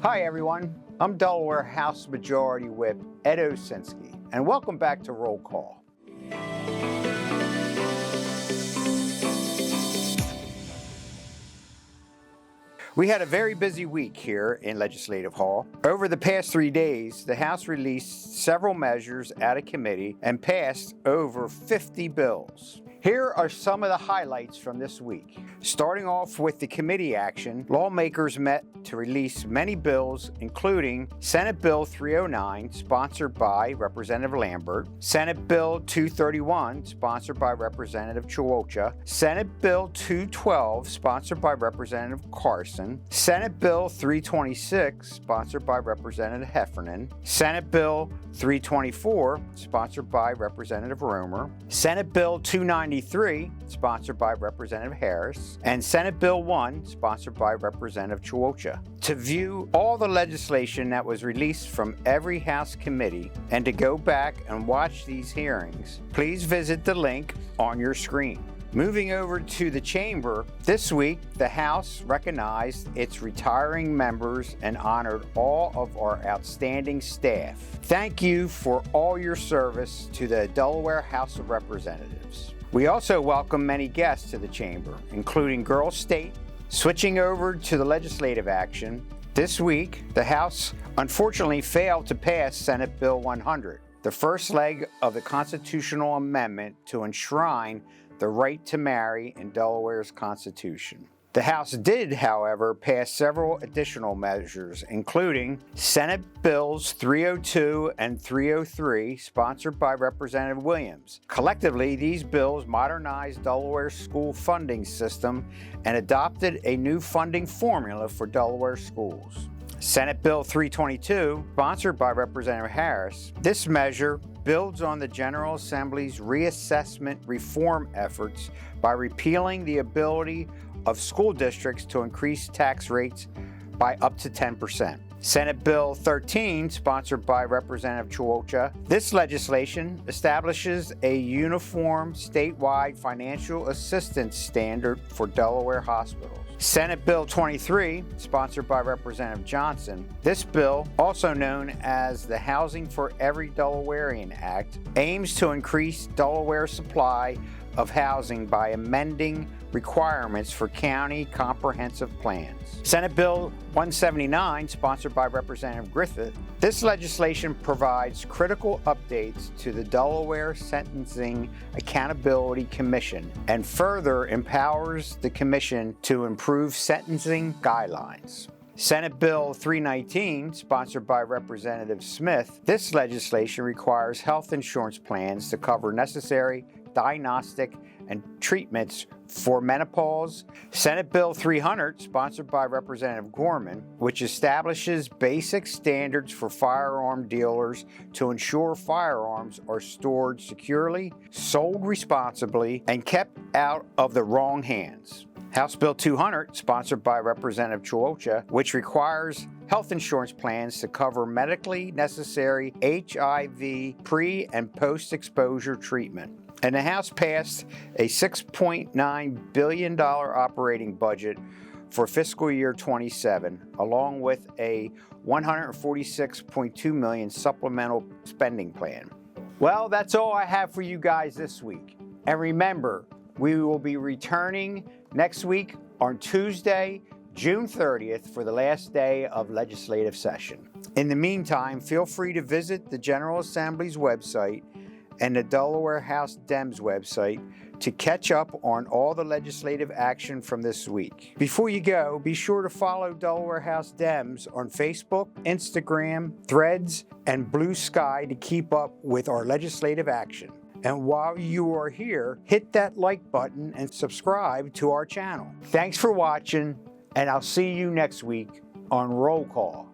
Hi everyone, I'm Delaware House Majority Whip Ed Osinski, and welcome back to Roll Call. We had a very busy week here in Legislative Hall. Over the past 3 days, the House released several measures out of committee and passed over 50 bills. Here are some of the highlights from this week. Starting off with the committee action, lawmakers met to release many bills, including Senate Bill 309, sponsored by Representative Lambert, Senate Bill 231, sponsored by Representative Chiuocha, Senate Bill 212, sponsored by Representative Carson, Senate Bill 326, sponsored by Representative Heffernan, Senate Bill 324, sponsored by Representative Romer, Senate Bill 293, sponsored by Representative Harris, and Senate Bill 1, sponsored by Representative Chiuocha. To view all the legislation that was released from every House committee and to go back and watch these hearings, please visit the link on your screen. Moving over to the chamber, this week the House recognized its retiring members and honored all of our outstanding staff. Thank you for all your service to the Delaware House of Representatives. We also welcome many guests to the chamber, including Girl State. Switching over to the legislative action, this week the House unfortunately failed to pass Senate Bill 100, the first leg of the constitutional amendment to enshrine the right to marry in Delaware's Constitution. The House did, however, pass several additional measures, including Senate Bills 302 and 303, sponsored by Representative Williams. Collectively, these bills modernized Delaware's school funding system and adopted a new funding formula for Delaware schools. Senate Bill 322, sponsored by Representative Harris. This measure builds on the General Assembly's reassessment reform efforts by repealing the ability of school districts to increase tax rates by up to 10%. Senate Bill 13, sponsored by Representative Chiuocha. This legislation establishes a uniform statewide financial assistance standard for Delaware hospitals. Senate Bill 23, sponsored by Representative Johnson. This bill, also known as the Housing for Every Delawarean Act, aims to increase Delaware's supply of housing by amending requirements for county comprehensive plans. Senate Bill 179, sponsored by Representative Griffith. This legislation provides critical updates to the Delaware Sentencing Accountability Commission and further empowers the commission to improve sentencing guidelines. Senate Bill 319, sponsored by Representative Smith. This legislation requires health insurance plans to cover necessary diagnostic and treatments for menopause. Senate Bill 300, sponsored by Representative Gorman, which establishes basic standards for firearm dealers to ensure firearms are stored securely, sold responsibly, and kept out of the wrong hands. House Bill 200, sponsored by Representative Chiuocha, which requires health insurance plans to cover medically necessary HIV pre- and post-exposure treatment. And the House passed a $6.9 billion operating budget for fiscal year 27, along with a $146.2 million supplemental spending plan. Well, that's all I have for you guys this week. And remember, we will be returning next week on Tuesday, June 30th for the last day of legislative session. In the meantime, feel free to visit the General Assembly's website and the Delaware House Dems website to catch up on all the legislative action from this week. Before you go, be sure to follow Delaware House Dems on Facebook, Instagram, Threads, and Blue Sky to keep up with our legislative action. And while you are here, hit that like button and subscribe to our channel. Thanks for watching, and I'll see you next week on Roll Call.